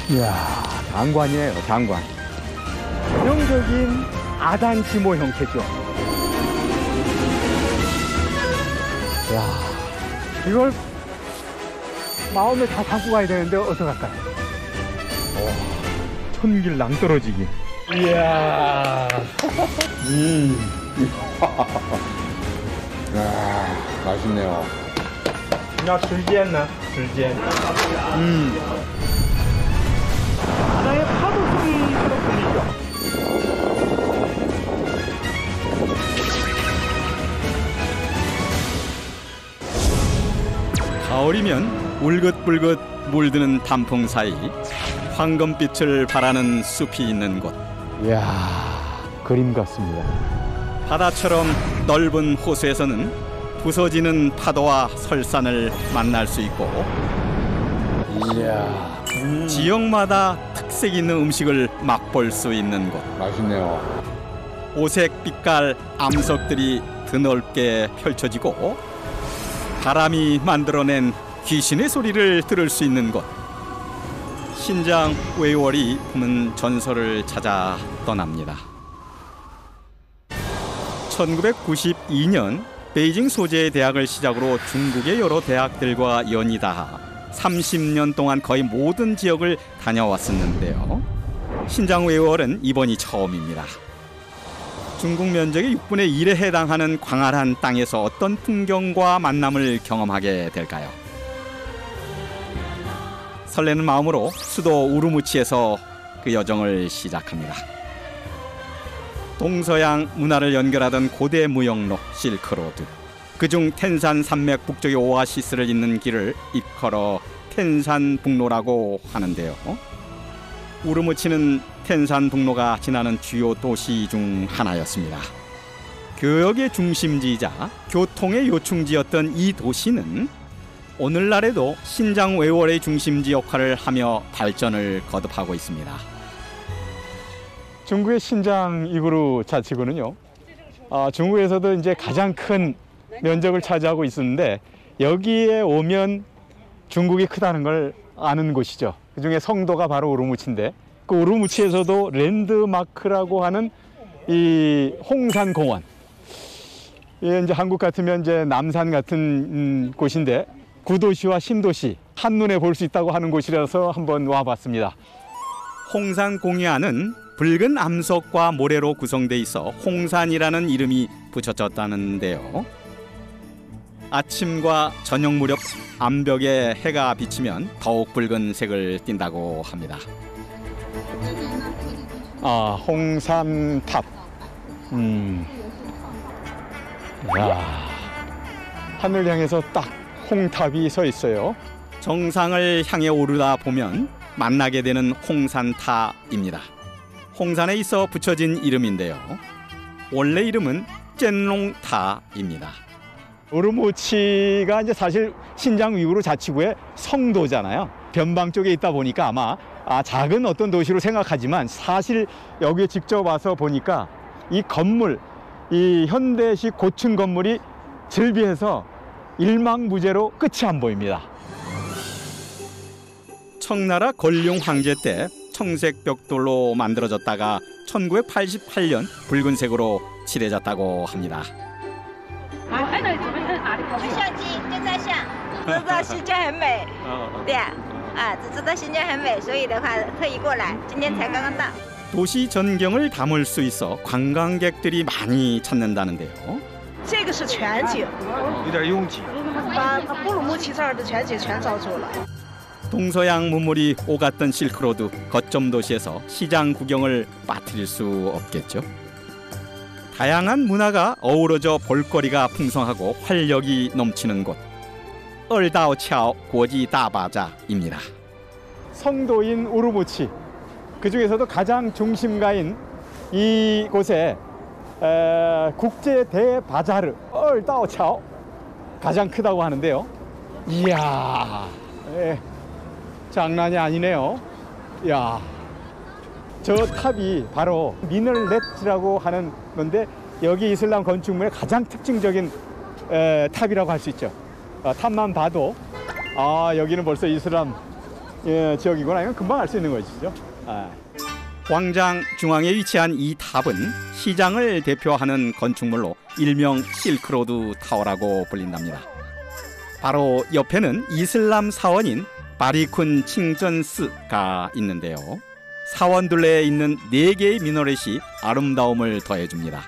이야, 장관이에요, 장관. 전형적인 아단지모 형태죠. 이야, 이걸 마음에 다 담고 가야 되는데 어떡할까요? 천길 낭떠러지기. 이야. 맛있네요. 야, 时间呢? 时间. 바다의 파도 소리처럼 들리죠? 가을이면 울긋불긋 물드는 단풍 사이 황금빛을 발하는 숲이 있는 곳. 이야, 그림 같습니다. 바다처럼 넓은 호수에서는 부서지는 파도와 설산을 만날 수 있고, 이야, 지역마다 특색 있는 음식을 맛볼 수 있는 곳. 맛있네요. 오색 빛깔 암석들이 드넓게 펼쳐지고 바람이 만들어낸 귀신의 소리를 들을 수 있는 곳. 신장 웨이월이 품은 전설을 찾아 떠납니다. 1992년 베이징 소재의 대학을 시작으로 중국의 여러 대학들과 연이 닿아 30년 동안 거의 모든 지역을 다녀왔었는데요. 신장 웨이월은 이번이 처음입니다. 중국 면적의 6분의 1에 해당하는 광활한 땅에서 어떤 풍경과 만남을 경험하게 될까요? 설레는 마음으로 수도 우르무치에서 그 여정을 시작합니다. 동서양 문화를 연결하던 고대 무역로 실크로드. 그중 텐산 산맥 북쪽의 오아시스를 잇는 길을 일컬어 텐산북로라고 하는데요. 우르무치는 텐산북로가 지나는 주요 도시 중 하나였습니다. 교역의 중심지이자 교통의 요충지였던 이 도시는 오늘날에도 신장 웨이월의 중심지 역할을 하며 발전을 거듭하고 있습니다. 중국의 신장 이구르 자치구는요, 중국에서도 이제 가장 큰 면적을 차지하고 있었는데 여기에 오면 중국이 크다는 걸 아는 곳이죠. 그중에 성도가 바로 우르무치인데 그 우르무치에서도 랜드마크라고 하는 이 홍산공원. 예, 이제 한국 같으면 이제 남산 같은 곳인데 구도시와 신도시 한눈에 볼 수 있다고 하는 곳이라서 한번 와봤습니다. 홍산공야는 붉은 암석과 모래로 구성돼 있어 홍산이라는 이름이 붙여졌다는데요. 아침과 저녁 무렵 암벽에 해가 비치면 더욱 붉은 색을 띈다고 합니다. 홍산탑. 야, 하늘 향해서 딱 홍탑이 서 있어요. 정상을 향해 오르다 보면 만나게 되는 홍산타입니다. 홍산에 있어 붙여진 이름인데요. 원래 이름은 젠롱타입니다. 우르무치가 이제 사실 신장 위구르 자치구의 성도잖아요. 변방 쪽에 있다 보니까 아마 작은 어떤 도시로 생각하지만 사실 여기에 직접 와서 보니까 이 건물, 이 현대식 고층 건물이 즐비해서 일망무제로 끝이 안 보입니다. 청나라 건룡 황제 때 청색 벽돌로 만들어졌다가 1988년 붉은색으로 칠해졌다고 합니다. 相机就在相，知道新疆很美，对呀，只知道新疆很美，所以的话特意过来，今天才刚刚到。 도시 전경을 담을 수 있어 관광객들이 많이 찾는다는데요. 这个是全景，有点拥挤。把乌鲁木齐这儿的全景全照住了。 동서양 문물이 오갔던 실크로드 거점 도시에서 시장 구경을 빠뜨릴 수 없겠죠. 다양한 문화가 어우러져 볼거리가 풍성하고 활력이 넘치는 곳, 얼다오차오 고지 다바자입니다. 성도인 우르무치, 그 중에서도 가장 중심가인 이곳에 국제 대바자르 얼다오차오 가장 크다고 하는데요. 이야, 장난이 아니네요. 야, 저 탑이 바로 미널렛이라고 하는 건데 여기 이슬람 건축물의 가장 특징적인 탑이라고 할 수 있죠. 탑만 봐도 여기는 벌써 이슬람 예, 지역이구나. 이건 금방 알 수 있는 것이죠. 아. 광장 중앙에 위치한 이 탑은 시장을 대표하는 건축물로 일명 실크로드 타워라고 불린답니다. 바로 옆에는 이슬람 사원인 바리쿤 칭전스가 있는데요. 사원 둘레에 있는 4개의 미너렛이 아름다움을 더해줍니다.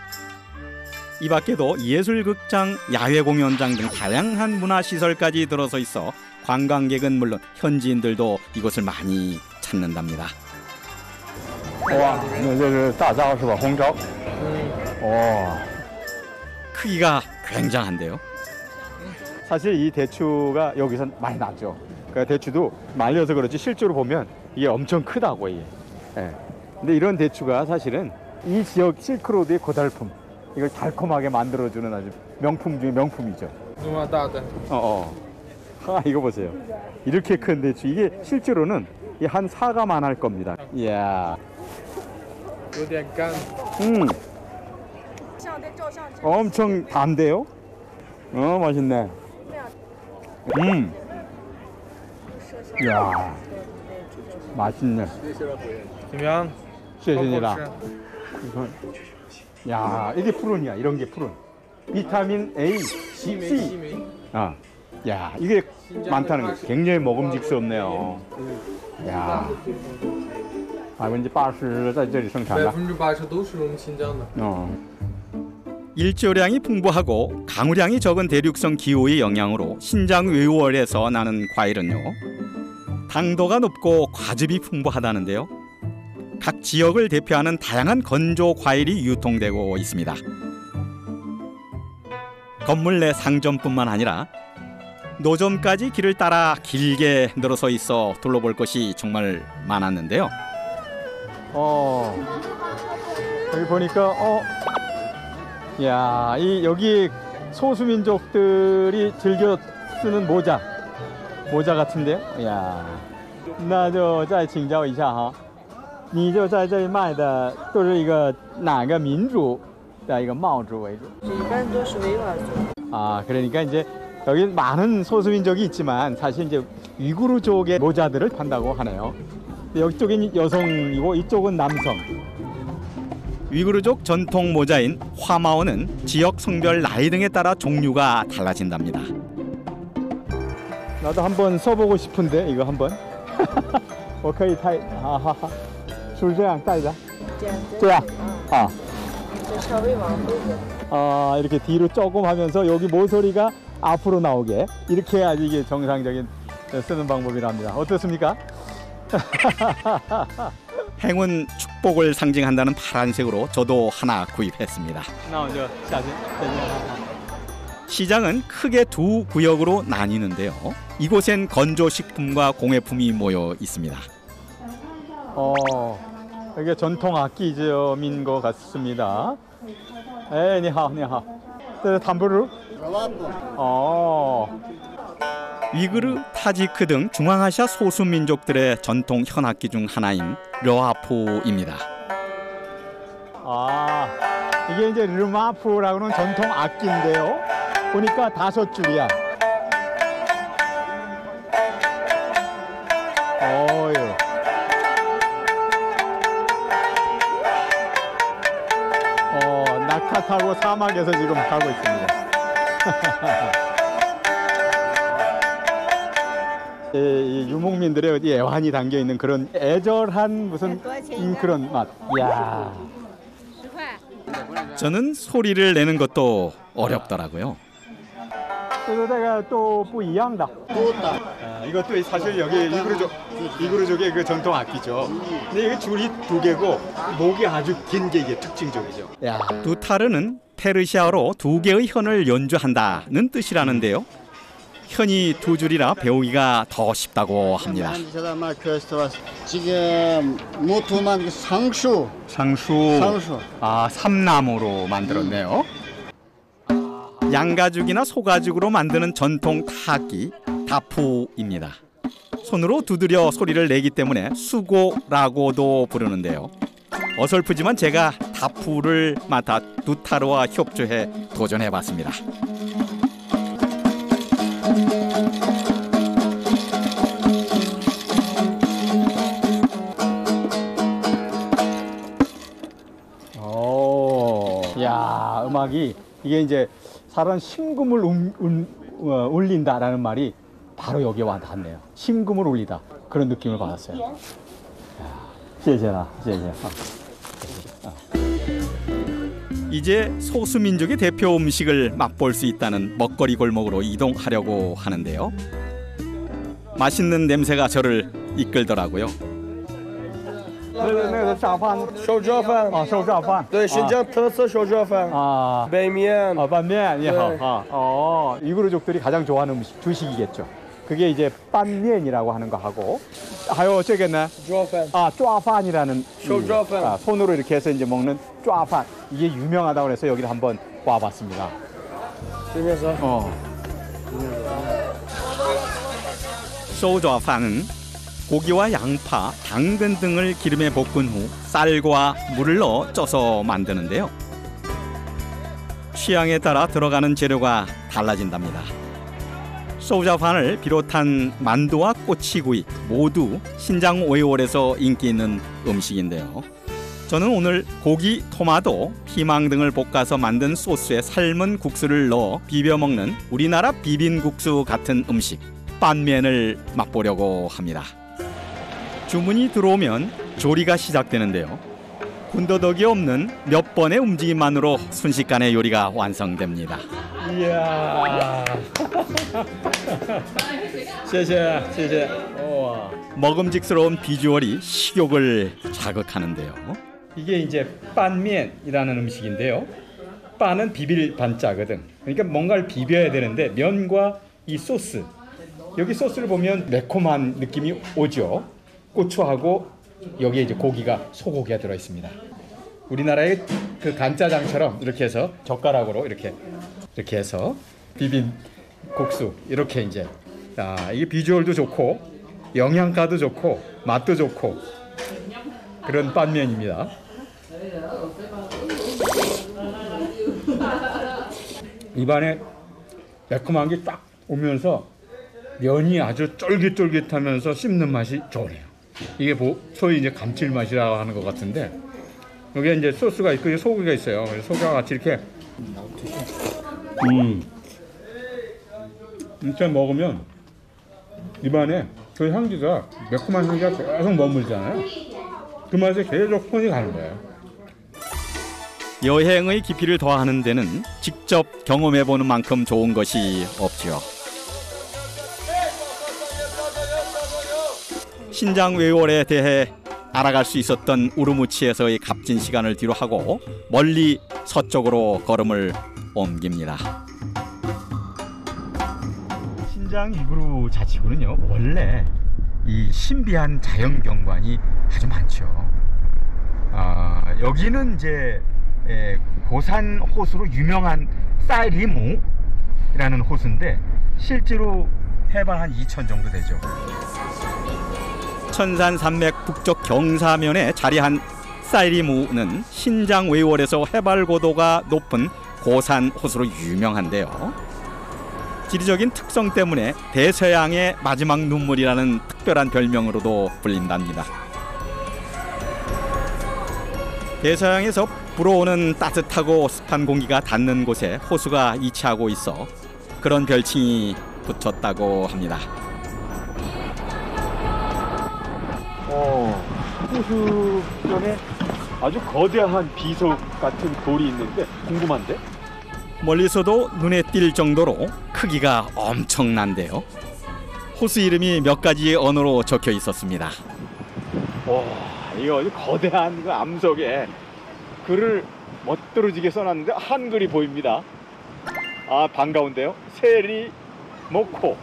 이 밖에도 예술극장, 야외공연장 등 다양한 문화시설까지 들어서 있어 관광객은 물론 현지인들도 이곳을 많이 찾는답니다. 와, 这是大招是吧？红招。 크기가 굉장한데요. 사실 이 대추가 여기서 많이 났죠. 그러니까 대추도 말려서 그렇지 실제로 보면 이게 엄청 크다고 이게. 예. 근데 이런 대추가 사실은 이 지역 실크로드의 고달품, 이걸 달콤하게 만들어주는 아주 명품 중에 명품이죠. 이거 보세요. 이렇게 큰 대추, 이게 실제로는 한 사과만 할 겁니다. 이야. 엄청 단데요? 맛있네. 이야, 맛있네. 怎么样？ 谢谢你啦. 야, 이게 푸른이야. 이런 게 푸른. 비타민 A, C. 아, 야, 이게 많다는 게 굉장히 먹음직스럽네요. 야, 80%在这里生产的。80%都是我们新疆的。 일조량이 풍부하고 강우량이 적은 대륙성 기후의 영향으로 신장 외월에서 나는 과일은요, 당도가 높고 과즙이 풍부하다는데요. 각 지역을 대표하는 다양한 건조 과일이 유통되고 있습니다. 건물 내 상점뿐만 아니라 노점까지 길을 따라 길게 늘어서 있어 둘러볼 것이 정말 많았는데요. 여기 보니까 야, 여기 소수민족들이 즐겨 쓰는 모자 같은데요. 야, 那就再请教一下哈，你就在这里卖的都是一个哪个民族的一个帽子为主？一般都是维吾尔族。 아, 그러니까 이제 여기 많은 소수민족이 있지만 사실 이제 위구르 쪽의 모자들을 판다고 하네요. 여쪽은 여성이고 이쪽은 남성. 위구르족 전통 모자인 화마오는 지역 성별 나이 등에 따라 종류가 달라진답니다. 나도 한번 써보고 싶은데 이거 한번. 我可以戴，好好好，是不是这样戴着？这样啊。 稍微往后。 이렇게 뒤로 조금 하면서 여기 모서리가 앞으로 나오게 이렇게 해야지 이게 정상적인 쓰는 방법이랍니다. 어떻습니까? 행운, 축복을 상징한다는 파란색으로 저도 하나 구입했습니다. 시장은 크게 두 구역으로 나뉘는데요. 이곳엔 건조식품과 공예품이 모여 있습니다. 이게 전통 악기점인 것 같습니다. 에, 你好,你好. 담부르? 위구르, 타지크 등 중앙아시아 소수민족들의 전통 현악기 중 하나인 르와푸입니다. 이게 이제 르마푸라고 하는 전통 악기인데요. 보니까 5줄이야. 낙타 타고 사막에서 지금 가고 있습니다. 이 유목민들의 애환이 담겨 있는 그런 애절한 무슨 그런 맛. 이야. 저는 소리를 내는 것도 어렵더라고요. 또不一样的. 이것도 사실 여기 위구르족의 그 전통 악기죠. 근데 이게 줄이 2개고 목이 아주 긴 게 이게 특징적이죠. 야. 두타르는 페르시아어로 2개의 현을 연주한다는 뜻이라는데요. 현이 2줄이라 배우기가 더 쉽다고 합니다. 지금 모토만 상수. 삼나무로 만들었네요. 양가죽이나 소가죽으로 만드는 전통 타악기 다푸입니다. 손으로 두드려 소리를 내기 때문에 수고라고도 부르는데요. 어설프지만 제가 다푸를 맡아 두타르와 협조해 도전해봤습니다. 음악이 이게 이제 사람 심금을 울린다라는 말이 바로 여기에 와 닿네요. 심금을 울리다 그런 느낌을 받았어요. 제제나 제제. 이제 소수민족의 대표 음식을 맛볼 수 있다는 먹거리 골목으로 이동하려고 하는데요. 맛있는 냄새가 저를 이끌더라고요. 那个炸饭手抓饭啊，手抓饭。对，新疆特色手抓饭啊，北面 반면 예, 네. 이구르족들이 가장 좋아하는 음식 주식이겠죠. 그게 이제 빤면이라고 하는 거 하고, 하요 저게네. 抓饭 쪼아판이라는 쪼아판. 손으로 이렇게 해서 이제 먹는 쪼아판 이게 유명하다고 해서 여기를 한번 와봤습니다. 그래서 소좌판은 고기와 양파, 당근 등을 기름에 볶은 후 쌀과 물을 넣어 쪄서 만드는데요. 취향에 따라 들어가는 재료가 달라진답니다. 소좌판을 비롯한 만두와 꼬치구이 모두 신장 웨이월에서 인기 있는 음식인데요. 저는 오늘 고기, 토마토, 피망 등을 볶아서 만든 소스에 삶은 국수를 넣어 비벼 먹는 우리나라 비빔국수 같은 음식 빤면을 맛보려고 합니다. 주문이 들어오면 조리가 시작되는데요. 군더더기 없는 몇 번의 움직임만으로 순식간에 요리가 완성됩니다. 이야. 谢谢. 먹음직스러운 비주얼이 식욕을 자극하는데요. 이게 이제 빤면이라는 음식인데요. 빤은 비빌 반자거든. 그러니까 뭔가를 비벼야 되는데 면과 이 소스. 여기 소스를 보면 매콤한 느낌이 오죠. 고추하고 여기에 이제 고기가 소고기가 들어 있습니다. 우리나라의 그 간짜장처럼 이렇게 해서 젓가락으로 이렇게 해서 비빔 국수 이렇게 이제 이게 비주얼도 좋고 영양가도 좋고 맛도 좋고 그런 빤면입니다. 입안에 매콤한 게 딱 오면서 면이 아주 쫄깃쫄깃하면서 씹는 맛이 좋네요. 이게 소위 이제 감칠맛이라고 하는 것 같은데 여기에 이제 소스가 있고 소고기가 있어요. 소고기와 같이 이렇게 이렇게 먹으면 입안에 그 향기가 매콤한 향기가 계속 머물잖아요. 그 맛에 계속 손이 가는 거예요. 여행의 깊이를 더하는 데는 직접 경험해보는 만큼 좋은 것이 없죠. 신장 웨이월에 대해 알아갈 수 있었던 우르무치에서의 값진 시간을 뒤로 하고 멀리 서쪽으로 걸음을 옮깁니다. 신장 이구르 자치구는요 원래 이 신비한 자연 경관이 아주 많죠. 여기는 이제 고산 호수로 유명한 쌀리무라는 호수인데 실제로 해발 한 2,000 정도 되죠. 천산 산맥 북쪽 경사면에 자리한 쌀리무는 신장 웨이월에서 해발 고도가 높은 고산 호수로 유명한데요. 지리적인 특성 때문에 대서양의 마지막 눈물이라는 특별한 별명으로도 불린답니다. 대서양에서 불어오는 따뜻하고 습한 공기가 닿는 곳에 호수가 위치하고 있어 그런 별칭이 붙었다고 합니다. 호수 전에 아주 거대한 비석 같은 돌이 있는데 궁금한데? 멀리서도 눈에 띌 정도로 크기가 엄청난데요. 호수 이름이 몇 가지 언어로 적혀 있었습니다. 와, 이거 아주 거대한 그 암석에 글을 멋들어지게 써놨는데 한글이 보입니다. 반가운데요. 세리 모코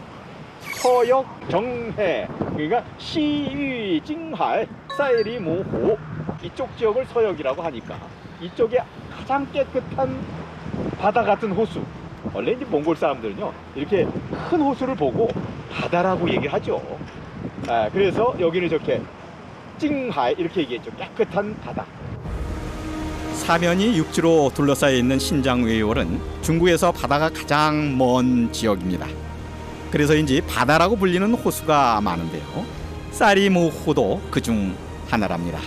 서역 정해 그러니까 시위 징할 사이리 모호 이쪽 지역을 서역이라고 하니까 이쪽에 가장 깨끗한 바다 같은 호수. 원래 이제 몽골 사람들은요 이렇게 큰 호수를 보고 바다라고 얘기를 하죠. 그래서 여기는 저렇게 징하이 이렇게 얘기했죠. 깨끗한 바다. 사면이 육지로 둘러싸여 있는 신장 웨이월은 중국에서 바다가 가장 먼 지역입니다. 그래서인지 바다라고 불리는 호수가 많은데요. 쌀리무호도 그중 하나랍니다.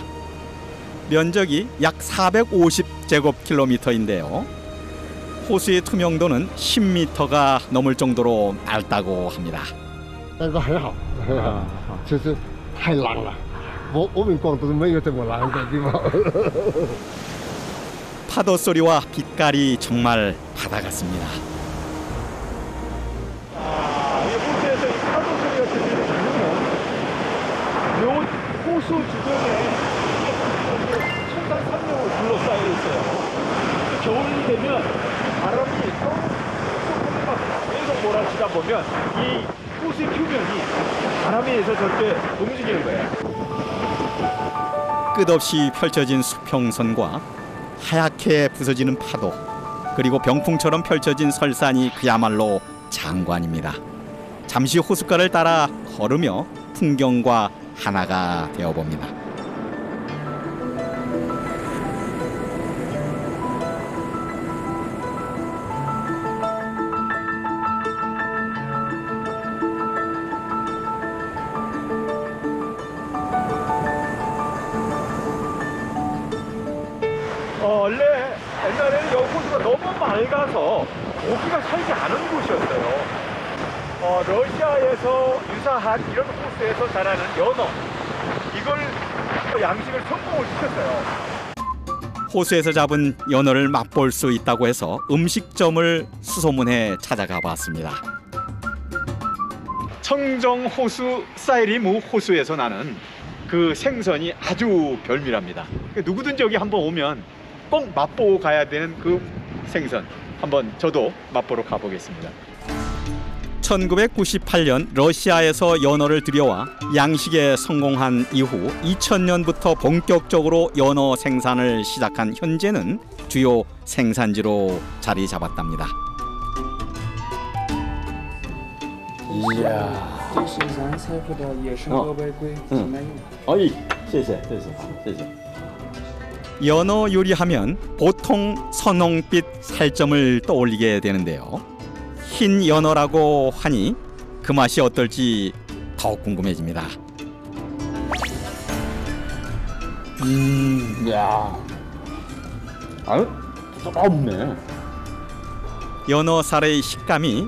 면적이 약 450제곱킬로미터인데요. 호수의 투명도는 10m가 넘을 정도로 맑다고 합니다. 那个很好，就是太蓝了。我们广东没有这么蓝的地方。 파도 소리와 빛깔이 정말 바다 같습니다. 이 호수에서 이 파도 소리가 들리는 이유는 요 호수 주변에 첨단 산맥으로 둘러싸여 있어요. 겨울이 되면 바람이 계속 몰아치다 보면 이 호수의 표면이 바람에 의해서 저렇게 움직이는 거예요. 끝없이 펼쳐진 수평선과 하얗게 부서지는 파도, 그리고 병풍처럼 펼쳐진 설산이 그야말로 장관입니다. 잠시 호숫가를 따라 걸으며 풍경과 하나가 되어봅니다. 원래 옛날에는 여기 호수가 너무 맑아서 고기가 살지 않은 곳이었어요. 러시아에서 유사한 이런 호수에서 자라는 연어, 이걸 양식을 성공을 시켰어요. 호수에서 잡은 연어를 맛볼 수 있다고 해서 음식점을 수소문해 찾아가 봤습니다. 청정 호수 사이리무 호수에서 나는 그 생선이 아주 별미랍니다. 누구든지 여기 한번 오면 꼭 맛보고 가야 되는 그 생선, 한번 저도 맛보러 가보겠습니다. 1998년 러시아에서 연어를 들여와 양식에 성공한 이후 2000년부터 본격적으로 연어 생산을 시작한 현재는 주요 생산지로 자리 잡았답니다. 이야. 这是咱采葡萄野生鹅白龟，很难用。 어이, 谢谢. 연어 요리하면 보통 선홍빛 살점을 떠올리게 되는데요. 흰 연어라고 하니 그 맛이 어떨지 더욱 궁금해집니다. 야, 아유, 부드럽네. 연어 살의 식감이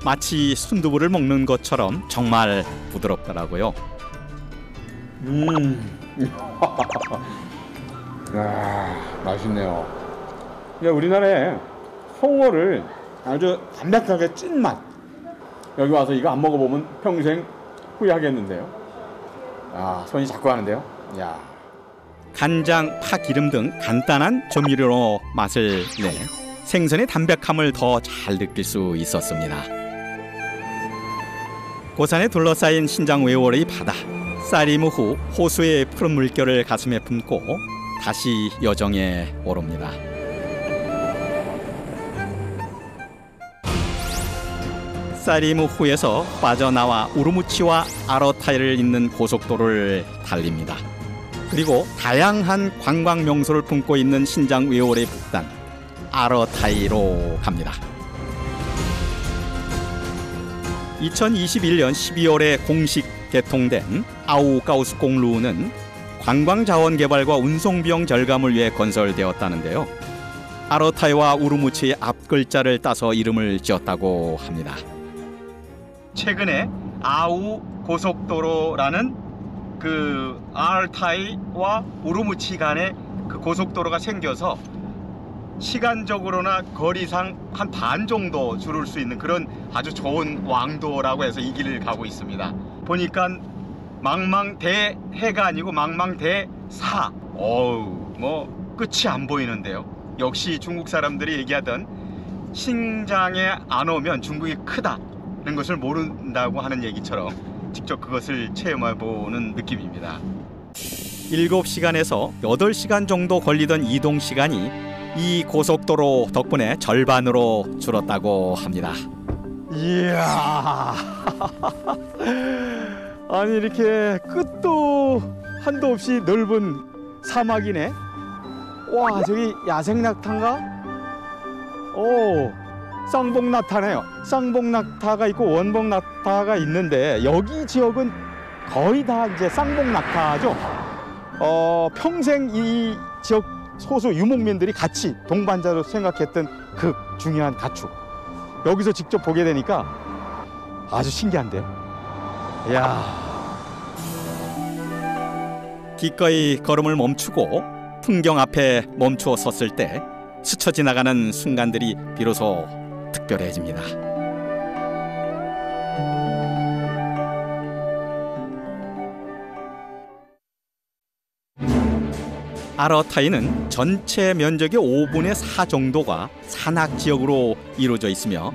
마치 순두부를 먹는 것처럼 정말 부드럽더라고요. 야, 맛있네요. 우리나라에 송어를 아주 담백하게 찐 맛. 여기 와서 이거 안 먹어보면 평생 후회하겠는데요. 아, 손이 자꾸 가는데요. 야. 간장, 파기름 등 간단한 조미료로 맛을 내 생선의 담백함을 더 잘 느낄 수 있었습니다. 고산에 둘러싸인 신장 외월의 바다. 사이리무 후 호수의 푸른 물결을 가슴에 품고 다시 여정에 오릅니다. 사이리무 후에서 빠져나와 우르무치와 아르타이를 잇는 고속도로를 달립니다. 그리고 다양한 관광 명소를 품고 있는 신장 외월의 북단 아르타이로 갑니다. 2021년 12월에 공식 개통된 아우가우스공루는 관광자원개발과 운송비용 절감을 위해 건설되었다는데요. 아르타이와 우르무치의 앞글자를 따서 이름을 지었다고 합니다. 최근에 아우 고속도로라는 그 아르타이와 우르무치 간에 그 고속도로가 생겨서 시간적으로나 거리상 한 반 정도 줄을 수 있는 그런 아주 좋은 왕도라고 해서 이 길을 가고 있습니다. 보니까 망망대해가 아니고 망망대사. 어우, 뭐 끝이 안 보이는데요. 역시 중국 사람들이 얘기하던 신장에 안 오면 중국이 크다는 것을 모른다고 하는 얘기처럼 직접 그것을 체험해보는 느낌입니다. 7시간에서 8시간 정도 걸리던 이동 시간이 이 고속도로 덕분에 절반으로 줄었다고 합니다. 이야. 아니, 이렇게 끝도 한도 없이 넓은 사막이네. 와, 저기 야생낙타인가? 오, 쌍봉낙타네요. 쌍봉낙타가 있고 원봉낙타가 있는데 여기 지역은 거의 다 이제 쌍봉낙타죠. 평생 이 지역 소수 유목민들이 같이 동반자로 생각했던 그 중요한 가축. 여기서 직접 보게 되니까 아주 신기한데요. 이야. 기꺼이 걸음을 멈추고 풍경 앞에 멈추어 섰을 때 스쳐 지나가는 순간들이 비로소 특별해집니다. 아라타이는 전체 면적의 5분의 4 정도가 산악 지역으로 이루어져 있으며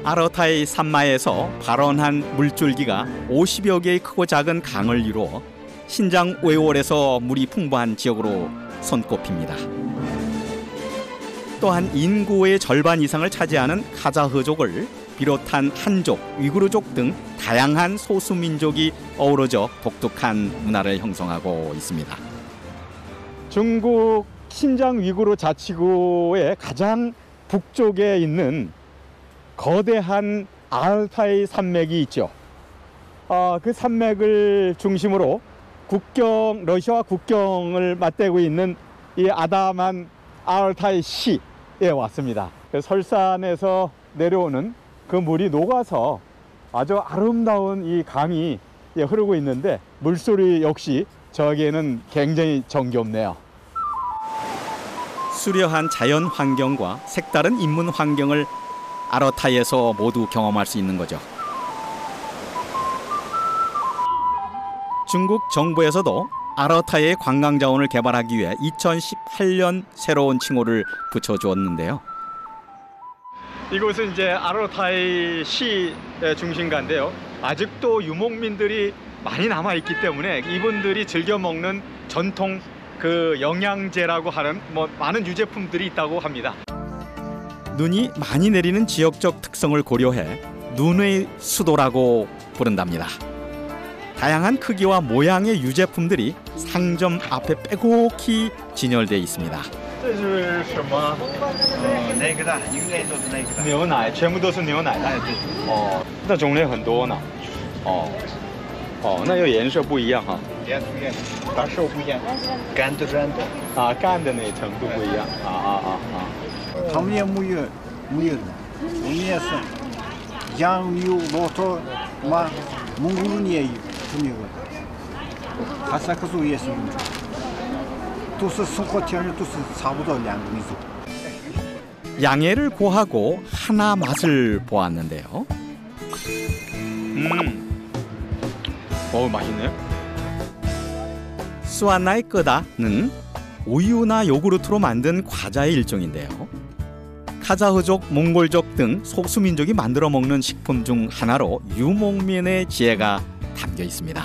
아라타이 산마에서 발원한 물줄기가 50여 개의 크고 작은 강을 이루어 신장 외월에서 물이 풍부한 지역으로 손꼽힙니다. 또한 인구의 절반 이상을 차지하는 카자흐족을 비롯한 한족, 위구르족 등 다양한 소수민족이 어우러져 독특한 문화를 형성하고 있습니다. 중국 신장 위구르 자치구의 가장 북쪽에 있는 거대한 알타이 산맥이 있죠. 그 산맥을 중심으로 러시아와 국경을 맞대고 있는 이 아다만 알타이 시에 왔습니다. 설산에서 내려오는 그 물이 녹아서 아주 아름다운 이 강이 흐르고 있는데 물소리 역시 저에게는 굉장히 정겹네요. 수려한 자연 환경과 색다른 인문 환경을 아라타이에서 모두 경험할 수 있는 거죠. 중국 정부에서도 아라타이의 관광 자원을 개발하기 위해 2018년 새로운 칭호를 붙여주었는데요. 이곳은 이제 아라타이 시의 중심가인데요. 아직도 유목민들이 많이 남아 있기 때문에 이분들이 즐겨 먹는 전통 그 영양제라고 하는 많은 유제품들이 있다고 합니다. 눈이 많이 내리는 지역적 특성을 고려해 눈의 수도라고 부른답니다. 다양한 크기와 모양의 유제품들이 상점 앞에 빼곡히 진열되어 있습니다. 这是什么？那个的，应该都是那个的。牛奶，全部都是牛奶的。哦，那种类很多呢。那有颜色不一样哈。颜色不一样，感受不一样，干的软的。干的那程度不一样。他们也没有的，我们也是羊牛骆驼马，蒙古人也有，都没有的。哈萨克族也是民族，都是生活条件都是差不多两个民族。 양해를 고하고 하나 맛을 보았는데요. 맛있네요. 수안나이 끄다는 우유나 요구르트로 만든 과자의 일종인데요. 카자흐족, 몽골족 등 소수민족이 만들어 먹는 식품 중 하나로 유목민의 지혜가 담겨 있습니다.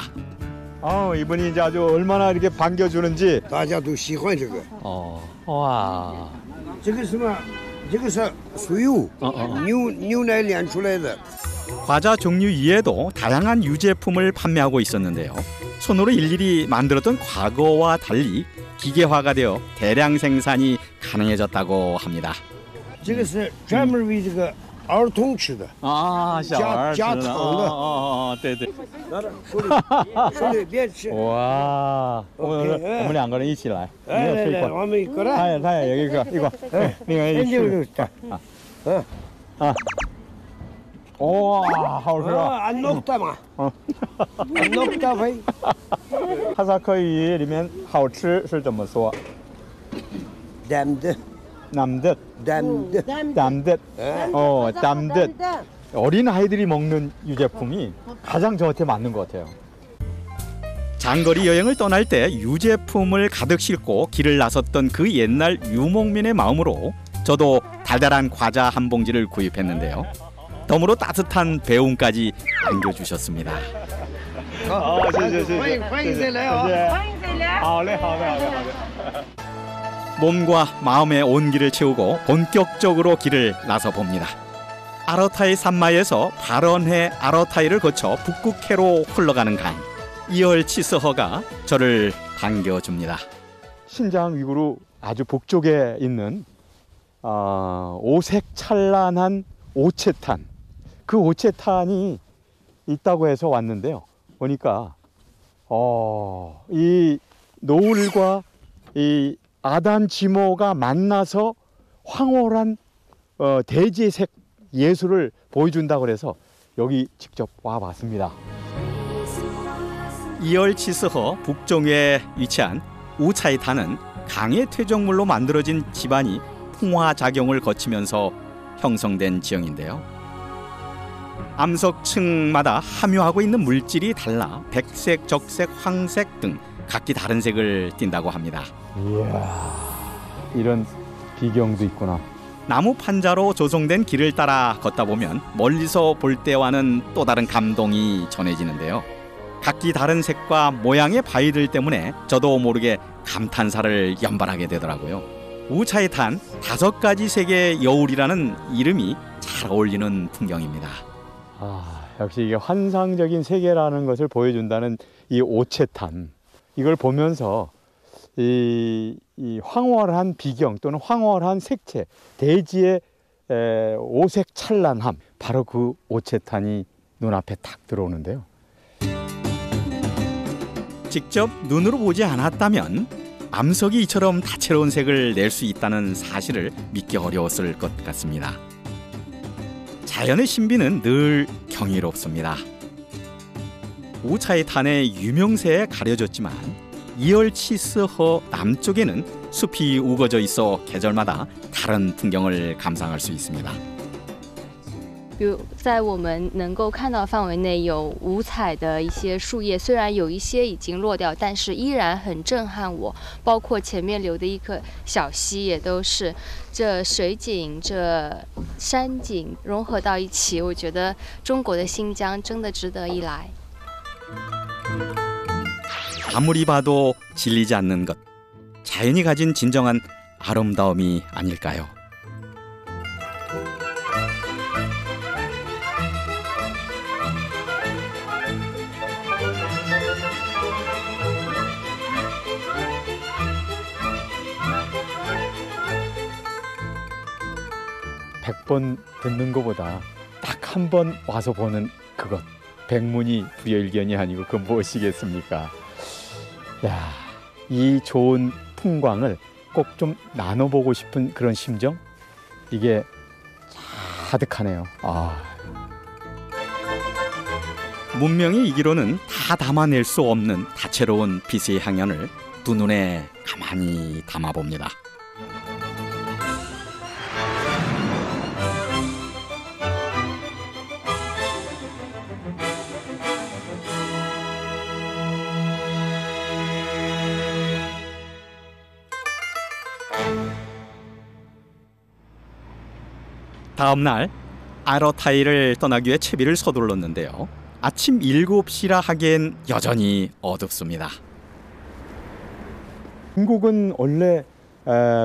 이분이 이제 아주 얼마나 이렇게 반겨주는지. 大家都喜欢这个。 와. 这个什么？这个是酥油，牛奶炼出来的。 과자 종류 이외에도 다양한 유제품을 판매하고 있었는데요. 손으로 일일이 만들었던 과거와 달리 기계화가 되어 대량 생산이 가능해졌다고 합니다. 这个是专门为这个儿童吃的。小儿吃的。加糖的。对对。手里别吃。 와.我们两个人一起来。来，我们一个来。他也有一个，另外一个。哇，好吃啊！ 안 녹다 마. 안 녹다 왜? 哈萨克语里面好吃是怎么说？ 담듯. 남듯. 담듯. 담듯. 담듯. 어린 아이들이 먹는 유제품이 가장 저한테 맞는 것 같아요. 장거리 여행을 떠날 때 유제품을 가득 싣고 길을 나섰던 그 옛날 유목민의 마음으로 저도 달달한 과자 한 봉지를 구입했는데요. 덤으로 따뜻한 배웅까지 안겨주셨습니다. 몸과 마음의 온기를 채우고 본격적으로 길을 나서 봅니다. 아라타이 산마에서 발원해 아라타이를 거쳐 북극해로 흘러가는 강. 이얼치스허가 저를 반겨줍니다. 신장 위구르 아주 북쪽에 있는 오색 찬란한 오체탄. 그 오체탄이 있다고 해서 왔는데요. 보니까 이 노을과 이 아단 지모가 만나서 황홀한 대지의 색 예술을 보여준다고 그래서 여기 직접 와봤습니다. 이얼치스허 북정회에 위치한 우차이탄은 강의 퇴적물로 만들어진 지반이 풍화작용을 거치면서 형성된 지형인데요. 암석층마다 함유하고 있는 물질이 달라 백색, 적색, 황색 등 각기 다른 색을 띈다고 합니다. 이야, 이런 비경도 있구나. 나무 판자로 조성된 길을 따라 걷다 보면 멀리서 볼 때와는 또 다른 감동이 전해지는데요. 각기 다른 색과 모양의 바위들 때문에 저도 모르게 감탄사를 연발하게 되더라고요. 우차이탄 5가지 색의 여울이라는 이름이 잘 어울리는 풍경입니다. 역시 이게 환상적인 세계라는 것을 보여준다는 이 오체탄, 이걸 보면서 이 황홀한 비경 또는 황홀한 색채, 대지의 오색 찬란함, 바로 그 오체탄이 눈앞에 탁 들어오는데요. 직접 눈으로 보지 않았다면 암석이 이처럼 다채로운 색을 낼 수 있다는 사실을 믿기 어려웠을 것 같습니다. 자연의 신비는 늘 경이롭습니다. 우차이탄의 유명세에 가려졌지만 이얼치스허 남쪽에는 숲이 우거져 있어 계절마다 다른 풍경을 감상할 수 있습니다. 比如在我们能够看到范围内有五彩的一些树叶，虽然有一些已经落掉，但是依然很震撼我。包括前面流的一颗小溪，也都是这水景、这山景融合到一起，我觉得中国的新疆真的值得一来。 아무리 봐도 질리지 않는 것, 자연이 가진 진정한 아름다움이 아닐까요? (100번) 듣는 것보다 딱 한 번 와서 보는 그것, 백문이 불여일견이 아니고 그 무엇이겠습니까? 야, 이 좋은 풍광을 꼭 좀 나눠보고 싶은 그런 심정, 이게 가득하네요. 문명이 이기로는 다 담아낼 수 없는 다채로운 빛의 향연을 두 눈에 가만히 담아봅니다. 다음 날 아러타이를 떠나기 위해 채비를 서둘렀는데요. 아침 7시라 하기엔 여전히 어둡습니다. 중국은 원래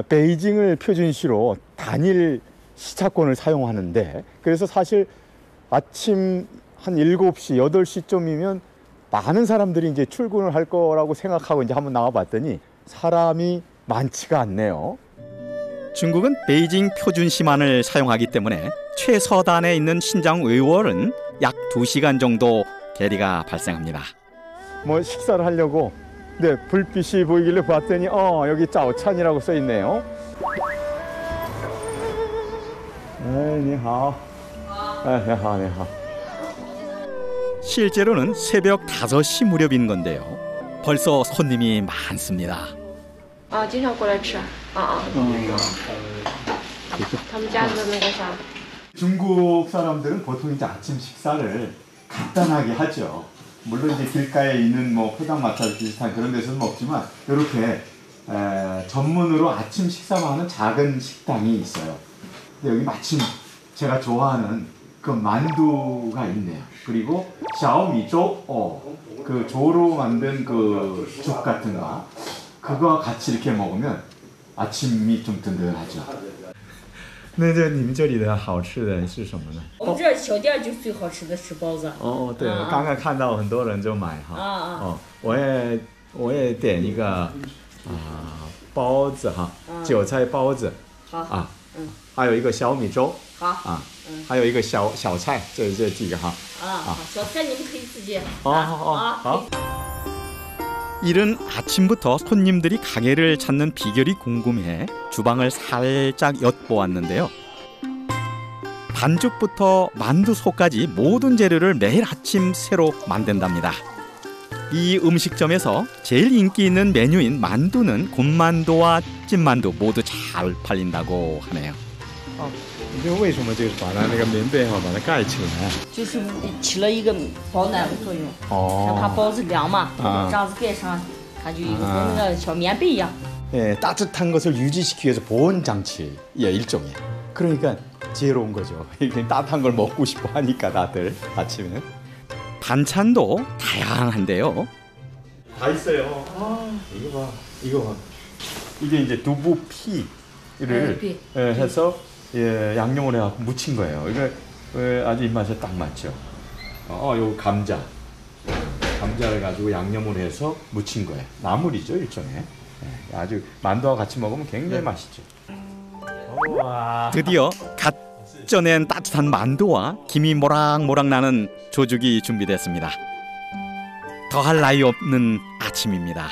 베이징을 표준시로 단일 시차권을 사용하는데, 그래서 사실 아침 한 7시, 8시쯤이면 많은 사람들이 이제 출근을 할 거라고 생각하고 이제 한번 나와봤더니 사람이 많지가 않네요. 중국은 베이징 표준시만을 사용하기 때문에 최서단에 있는 신장 의월은 약 2시간 정도 괴리가 발생합니다. 뭐 식사를 하려고 불빛이 보이길래 봤더니 여기 짜오찬이라고 써 있네요. 니하오. 니하오. 실제로는 새벽 5시 무렵인 건데요. 벌써 손님이 많습니다. 经常过来吃。他们家的那个啥。 중국 사람들은 보통 이제 아침 식사를 간단하게 하죠. 물론 이제 길가에 있는 뭐 포장마차 비슷한 그런 데서는 먹지만 이렇게 전문으로 아침 식사만 하는 작은 식당이 있어요. 근데 여기 마침 제가 좋아하는 그 만두가 있네요. 그리고 샤오미조, 그 조로 만든 그 죽 같은 거, 그거와 같이 이렇게 먹으면 아침이 좀 든든하죠. 那你们这里的好吃的是什么呢？我们这小店就最好吃的是包子。对，刚刚看到很多人就买哈。我也点一个包子哈，韭菜包子。好。还有一个小米粥。好。还有一个小菜，这几个哈。好，小菜你们可以自己。好。 이른 아침부터 손님들이 가게를 찾는 비결이 궁금해 주방을 살짝 엿보았는데요. 반죽부터 만두소까지 모든 재료를 매일 아침 새로 만든답니다. 이 음식점에서 제일 인기 있는 메뉴인 만두는 군만두와 찐만두 모두 잘 팔린다고 하네요. 你为什么就是把它那个棉被把它盖起来？就是起了一个保暖的作用。哦，怕包子凉嘛，啊这样子盖上，它就跟那个小棉被一样。 예, 따뜻한 것을 유지시키기 위해서 보온 장치의 일종이에요. 그러니까 지혜로운 거죠. 이렇게 따뜻한 걸 먹고 싶어 하니까 다들 아침에. 반찬도 다양한데요. 다 있어요. 아, 이거 봐. 이게 이제 두부 피를 해서 예, 양념을 해갖고 무친 거예요. 이거 아주 입맛에 딱 맞죠. 요 감자를 가지고 양념을 해서 무친 거예요. 나물이죠, 일종의. 예, 아주 만두와 같이 먹으면 굉장히 맛있죠. 드디어 갓 쪄낸 따뜻한 만두와 김이 모락모락 나는 조죽이 준비됐습니다. 더할 나위 없는 아침입니다.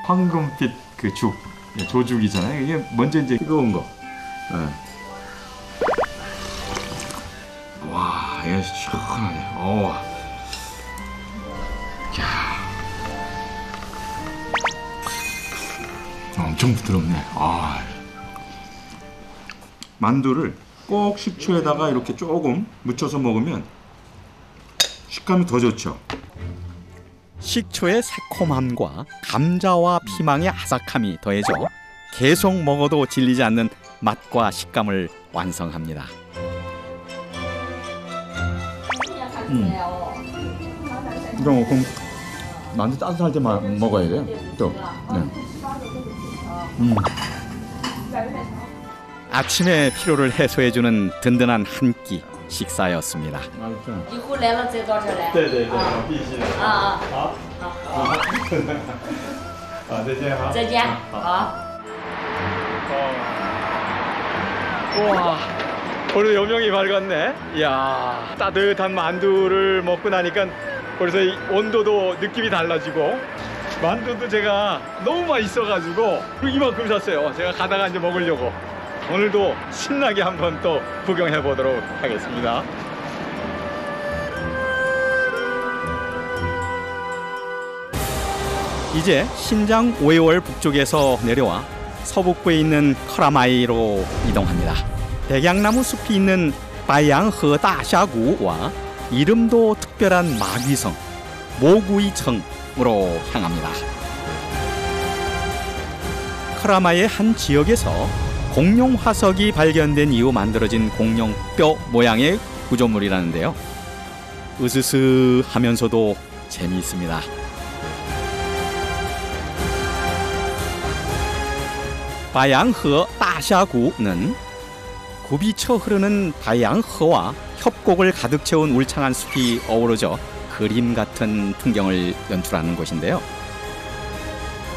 황금빛 그 죽, 조죽이잖아요. 이게 먼저 이제 뜨거운 거. 예. 와, 이거 시원하네. 엄청 부드럽네. 만두를 꼭 식초에다가 이렇게 조금 묻혀서 먹으면 식감이 더 좋죠. 식초의 새콤함과 감자와 피망의 아삭함이 더해져 계속 먹어도 질리지 않는 맛과 식감을 완성합니다. 이거 그럼 만두 따뜻할 때만 먹어야 돼요. 또. 네. 아침의 피로를 해소해주는 든든한 한 끼 식사였습니다. 以后来了再到这儿来。对对对，必须的。啊啊，好，好，好，再见哈。再见，好。 와, 오늘 조명이 밝았네. 이야, 따뜻한 만두를 먹고 나니까 벌써 이 온도도 느낌이 달라지고 만두도 제가 너무 맛있어가지고 이만큼 샀어요. 제가 가다가 이제 먹으려고. 오늘도 신나게 한번 또 구경해 보도록 하겠습니다. 이제 신장 오해월 북쪽에서 내려와 서북부에 있는 커라마이로 이동합니다. 백양나무 숲이 있는 바양허 다샤구와 이름도 특별한 마귀성 모구이청으로 향합니다. 커라마이의 한 지역에서 공룡 화석이 발견된 이후 만들어진 공룡뼈 모양의 구조물이라는데요. 으스스하면서도 재미있습니다. 바양허 다샤구는 굽이 쳐 흐르는 바양허와 협곡을 가득 채운 울창한 숲이 어우러져 그림 같은 풍경을 연출하는 곳인데요.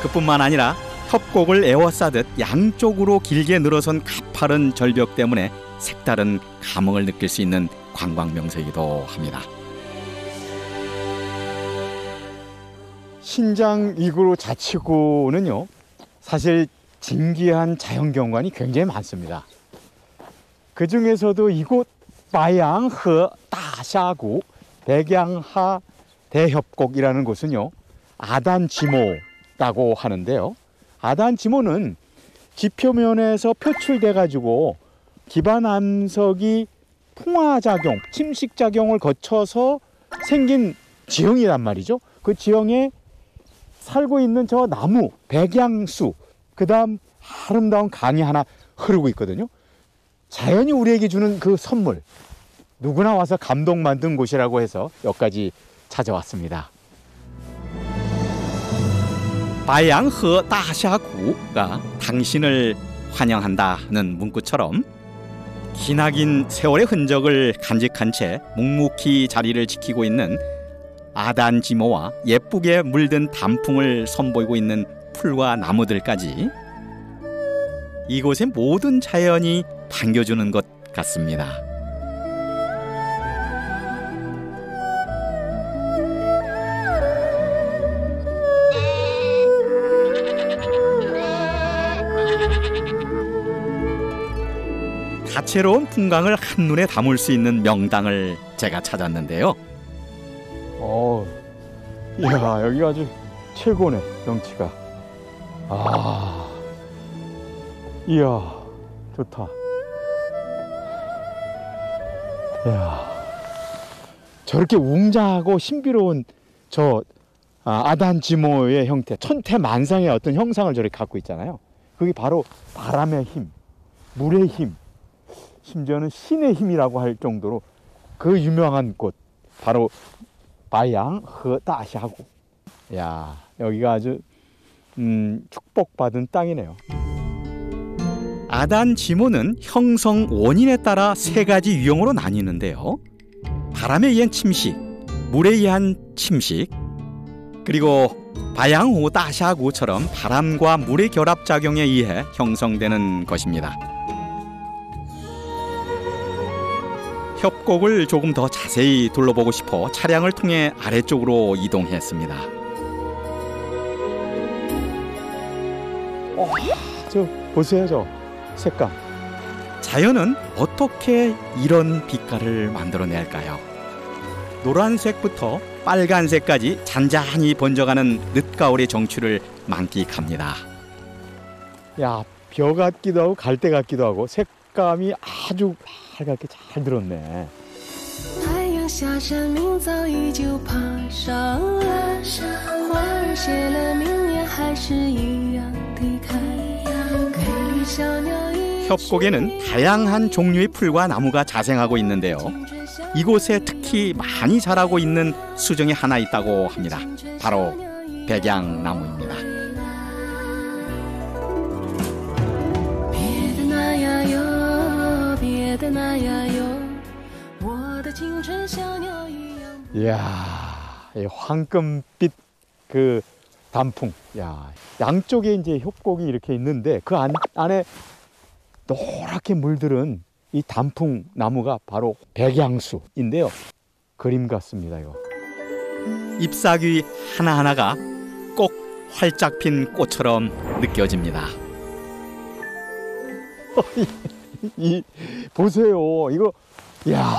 그뿐만 아니라 협곡을 에워싸듯 양쪽으로 길게 늘어선 가파른 절벽 때문에 색다른 감흥을 느낄 수 있는 관광 명소이기도 합니다. 신장 이구르 자치구는요, 사실 진기한 자연경관이 굉장히 많습니다. 그 중에서도 이곳 바양허 다샤구 백양하 대협곡이라는 곳은요, 아단지모라고 하는데요. 아단지모는 지표면에서 표출돼 가지고 기반 암석이 풍화작용, 침식작용을 거쳐서 생긴 지형이란 말이죠. 그 지형에 살고 있는 저 나무, 백양수, 그 다음 아름다운 강이 하나 흐르고 있거든요. 자연이 우리에게 주는 그 선물, 누구나 와서 감동 만든 곳이라고 해서 여기까지 찾아왔습니다. 바양허 다샤구가 당신을 환영한다는 문구처럼 기나긴 세월의 흔적을 간직한 채 묵묵히 자리를 지키고 있는 아단지모와 예쁘게 물든 단풍을 선보이고 있는 풀과 나무들까지 이곳의 모든 자연이 반겨주는 것 같습니다. 갓 다채로운 풍광을 한눈에 담을 수 있는 명당을 제가 찾았는데요. 이야, 여기가 아주 최고네, 경치가. 이야, 좋다. 이야, 저렇게 웅장하고 신비로운 아단지모의 형태, 천태만상의 어떤 형상을 저렇게 갖고 있잖아요. 그게 바로 바람의 힘, 물의 힘, 심지어는 신의 힘이라고 할 정도로 그 유명한 곳, 바로 바양허 다샤구. 야, 여기가 아주 축복받은 땅이네요. 아단지모는 형성 원인에 따라 3가지 유형으로 나뉘는데요. 바람에 의한 침식, 물에 의한 침식, 그리고 바양호 다샤구처럼 바람과 물의 결합작용에 의해 형성되는 것입니다. 협곡을 조금 더 자세히 둘러보고 싶어 차량을 통해 아래쪽으로 이동했습니다. 저 보세요, 저 색감. 자연은 어떻게 이런 빛깔을 만들어낼까요? 노란색부터 빨간색까지 잔잔히 번져가는 늦가을의 정취를 만끽합니다. 야, 벼 같기도 하고 갈대 같기도 하고 색감이 아주 빨갛게 잘 들었네. 太阳下山，明早依旧爬上来，花儿谢了，明年还是一样的开。给予小鸟一 협곡에는 다양한 종류의 풀과 나무가 자생하고 있는데요. 이곳에 특히 많이 자라고 있는 수종이 하나 있다고 합니다. 바로 백양나무입니다. 别的那呀哟，别的那呀哟，我的青春小鸟一样。 이야, 이 황금빛 그 단풍. 야, 양쪽에 이제 협곡이 이렇게 있는데 그 안에 노랗게 물들은 이 단풍 나무가 바로 백양수인데요. 그림 같습니다, 이거. 잎사귀 하나하나가 꼭 활짝 핀 꽃처럼 느껴집니다. 보세요, 이거. 야,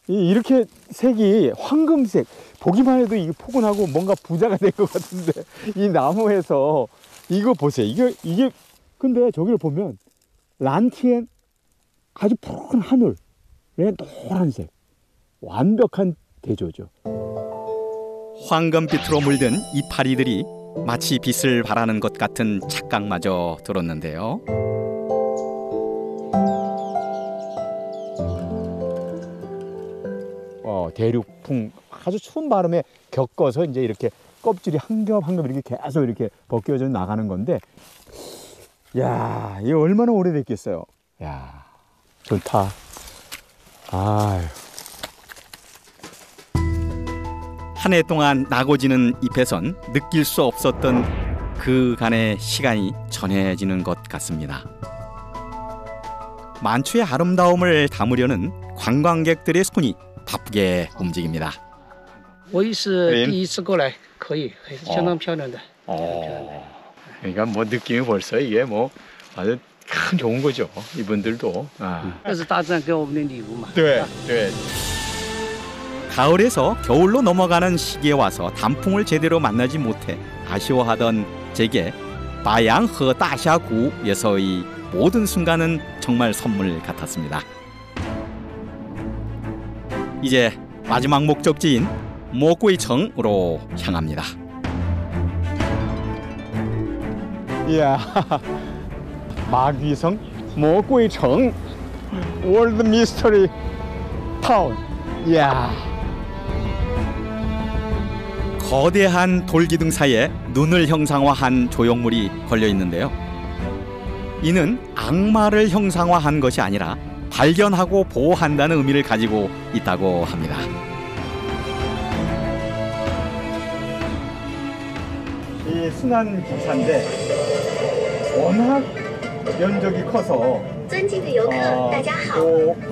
이렇게 색이 황금색. 보기만 해도 이게 포근하고 뭔가 부자가 될 것 같은데 이 나무에서 이거 보세요. 이게 근데 저기를 보면 란티엔 아주 푸른 하늘에 노란색, 완벽한 대조죠. 황금빛으로 물든 이파리들이 마치 빛을 발하는 것 같은 착각마저 들었는데요. 대륙풍 아주 추운 바람에 겪어서 이제 이렇게 껍질이 한 겹 한 겹 이렇게 계속 이렇게 벗겨져 나가는 건데, 야, 이거 얼마나 오래됐겠어요. 야, 좋다. 아유. 한 해 동안 나고지는 잎에선 느낄 수 없었던 그간의 시간이 전해지는 것 같습니다. 만추의 아름다움을 담으려는 관광객들의 손이 바쁘게 움직입니다. 我也是第一次过来，可以，相当漂亮的。 그러니까 뭐 느낌이 벌써 이게 뭐 아주 참 좋은 거죠. 이분들도. 这是大自然给我们的礼物嘛。 네, 네. 가을에서 겨울로 넘어가는 시기에 와서 단풍을 제대로 만나지 못해 아쉬워하던 제게 바양허 다샤구에서의 모든 순간은 정말 선물 같았습니다. 이제 마지막 목적지인 모구이청으로 향합니다. 이야, 마귀성 모구이청 월드 미스터리 타운. 이야. 거대한 돌기둥 사이에 눈을 형상화한 조형물이 걸려 있는데요. 이는 악마를 형상화한 것이 아니라 발견하고 보호한다는 의미를 가지고 있다고 합니다. 이 순환 기차인데 워낙 면적이 커서 尊敬的游客，大家好，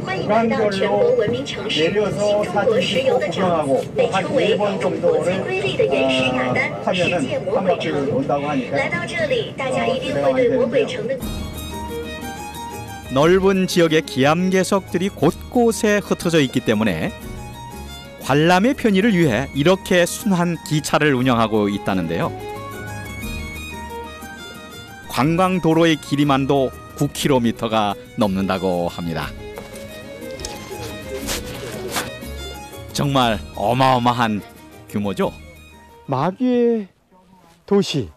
欢迎来到全国闻名城市新中国石油的长子，被称为中国最瑰丽的原始雅丹世界魔鬼城。来到这里，大家一定会对魔鬼城的 넓은 지역의 기암괴석들이 곳곳에 흩어져 있기 때문에 관람의 편의를 위해 이렇게 순환 기차를 운영하고 있다는데요. 관광도로의 길이만도 9km가 넘는다고 합니다. 정말 어마어마한 규모죠. 마귀의 도시.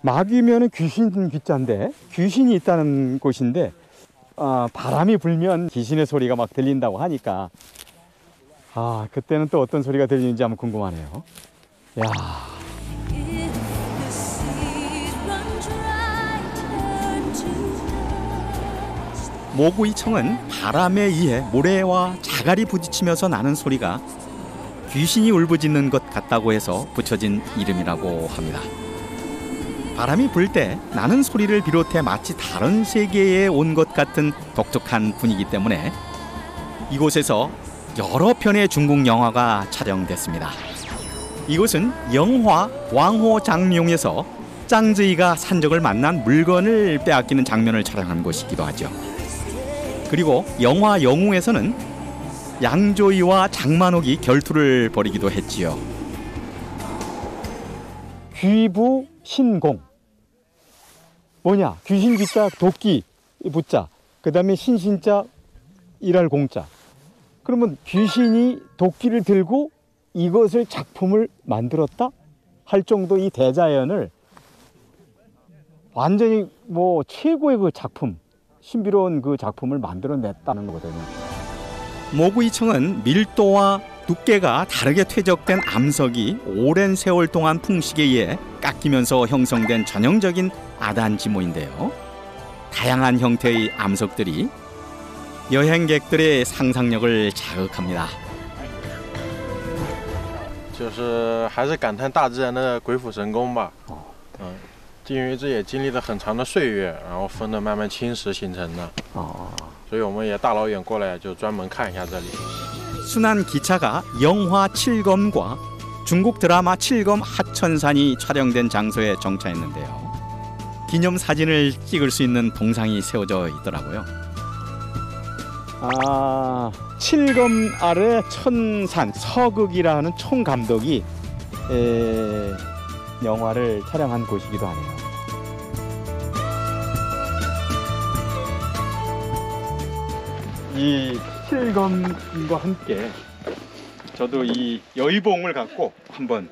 마귀면은 귀신 귀자인데 귀신이 있다는 곳인데 바람이 불면 귀신의 소리가 막 들린다고 하니까 그때는 또 어떤 소리가 들리는지 한번 궁금하네요. 야. 모구이청은 바람에 의해 모래와 자갈이 부딪히면서 나는 소리가 귀신이 울부짖는 것 같다고 해서 붙여진 이름이라고 합니다. 바람이 불 때 나는 소리를 비롯해 마치 다른 세계에 온 것 같은 독특한 분위기 때문에 이곳에서 여러 편의 중국 영화가 촬영됐습니다. 이곳은 영화 왕호 장룡에서 짱즈이가 산적을 만난 물건을 빼앗기는 장면을 촬영한 곳이기도 하죠. 그리고 영화 영웅에서는 양조위와 장만옥이 결투를 벌이기도 했지요. 귀부 신공. 뭐냐? 귀신 귀자 도끼 부자. 그다음에 신신자 일할 공자. 그러면 귀신이 도끼를 들고 이것을 작품을 만들었다 할 정도 이 대자연을 완전히 뭐 최고의 그 작품, 신비로운 그 작품을 만들어냈다는 거거든요. 모구이청은 밀도와 두께가 다르게 퇴적된 암석이 오랜 세월 동안 풍식에 의해 깎이면서 형성된 전형적인 아단지모인데요. 다양한 형태의 암석들이 여행객들의 상상력을 자극합니다. 就是还是感叹大自然的鬼斧神工吧。因为这也经历了很长的岁月，然后风的慢慢侵蚀形成的。所以我们也大老远过来就专门看一下这里。 순환 기차가 영화 7검과 중국 드라마 7검 하천산이 촬영된 장소에 정차했는데요. 기념 사진을 찍을 수 있는 동상이 세워져 있더라고요. 7검 아래 천산 서극이라는 총감독이 영화를 촬영한 곳이기도 하네요. 이 7검과 함께 저도 이 여의봉을 갖고 한번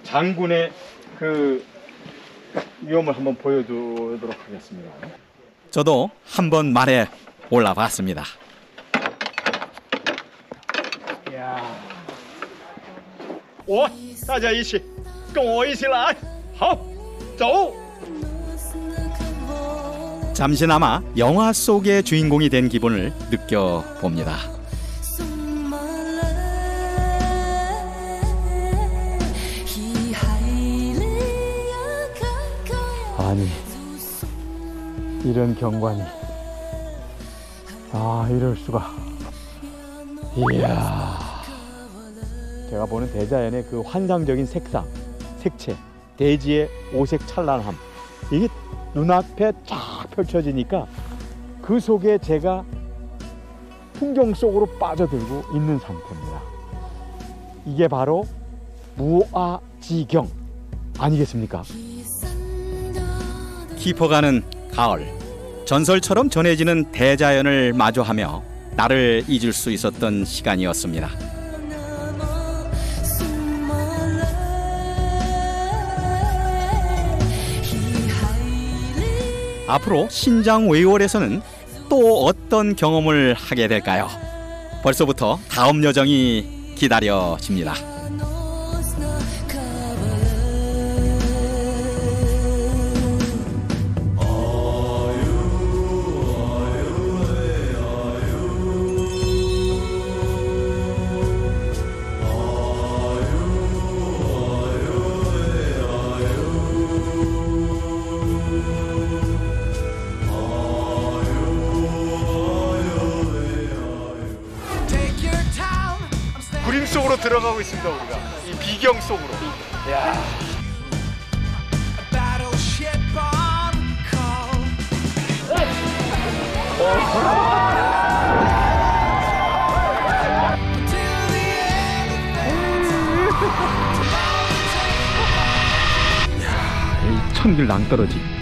장군의 그 위험을 한번 보여주도록 하겠습니다. 저도 한번 말에 올라봤습니다. 大家一起跟我一起来好走 잠시나마 영화 속의 주인공이 된 기분을 느껴봅니다. 아니 이런 경관이 이럴 수가. 이야, 제가 보는 대자연의 그 환상적인 색상, 색채, 대지의 오색 찬란함, 이게 눈앞에 쫙 펼쳐지니까 그 속에 제가 풍경 속으로 빠져들고 있는 상태입니다. 이게 바로 무아지경 아니겠습니까? 깊어가는 가을, 전설처럼 전해지는 대자연을 마주하며 나를 잊을 수 있었던 시간이었습니다. 앞으로 신장 웨이월에서는 또 어떤 경험을 하게 될까요? 벌써부터 다음 여정이 기다려집니다. 그림 속으로 들어가고 있습니다. 우리가 이 비경 속으로. 야. 천길 낭떠러지.